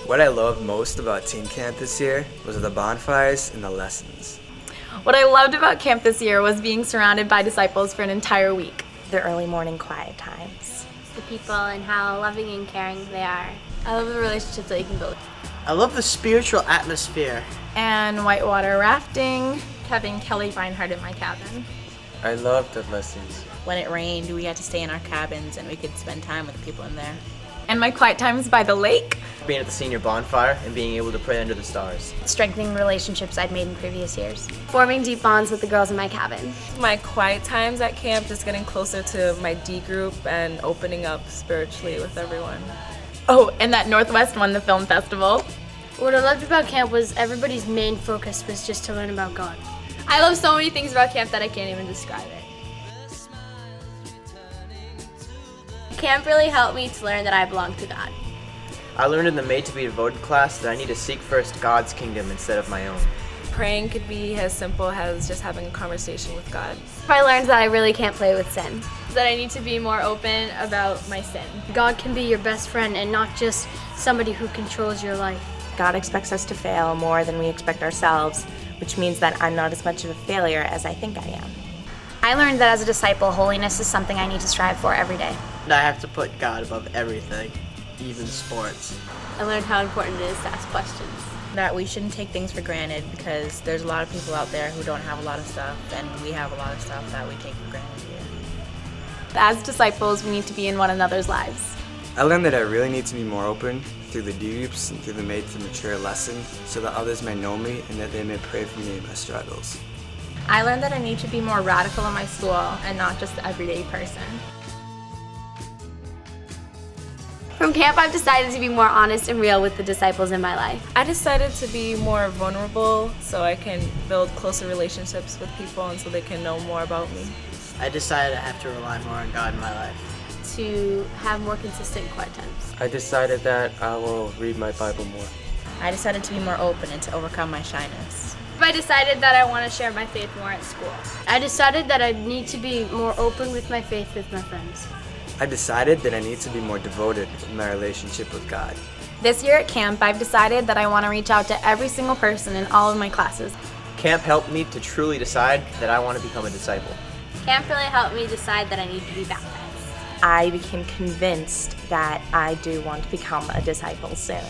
What I loved most about teen camp this year was the bonfires and the lessons. What I loved about camp this year was being surrounded by disciples for an entire week. The early morning quiet times. The people and how loving and caring they are. I love the relationships that you can build. I love the spiritual atmosphere. And whitewater rafting. Having Kelly Reinhardt in my cabin. I loved the lessons. When it rained, we had to stay in our cabins and we could spend time with the people in there. And my quiet times by the lake. Being at the senior bonfire and being able to pray under the stars. Strengthening relationships I'd made in previous years. Forming deep bonds with the girls in my cabin. My quiet times at camp, just getting closer to my D group and opening up spiritually with everyone. Oh, and that Northwest won the film festival. What I loved about camp was everybody's main focus was just to learn about God. I love so many things about camp that I can't even describe it. Camp really helped me to learn that I belong to God. I learned in the Made to Be Devoted class that I need to seek first God's kingdom instead of my own. Praying could be as simple as just having a conversation with God. I learned that I really can't play with sin. That I need to be more open about my sin. God can be your best friend and not just somebody who controls your life. God expects us to fail more than we expect ourselves, which means that I'm not as much of a failure as I think I am. I learned that as a disciple, holiness is something I need to strive for every day. And I have to put God above everything, even sports. I learned how important it is to ask questions. That we shouldn't take things for granted because there's a lot of people out there who don't have a lot of stuff, and we have a lot of stuff that we take for granted here. As disciples, we need to be in one another's lives. I learned that I really need to be more open through the D groups and through the Made to Mature lesson so that others may know me and that they may pray for me in my struggles. I learned that I need to be more radical in my school and not just the everyday person. From camp, I've decided to be more honest and real with the disciples in my life. I decided to be more vulnerable so I can build closer relationships with people and so they can know more about me. I decided I have to rely more on God in my life. To have more consistent quiet times. I decided that I will read my Bible more. I decided to be more open and to overcome my shyness. I decided that I want to share my faith more at school. I decided that I need to be more open with my faith with my friends. I decided that I need to be more devoted in my relationship with God. This year at camp, I've decided that I want to reach out to every single person in all of my classes. Camp helped me to truly decide that I want to become a disciple. Camp really helped me decide that I need to be baptized. I became convinced that I do want to become a disciple soon.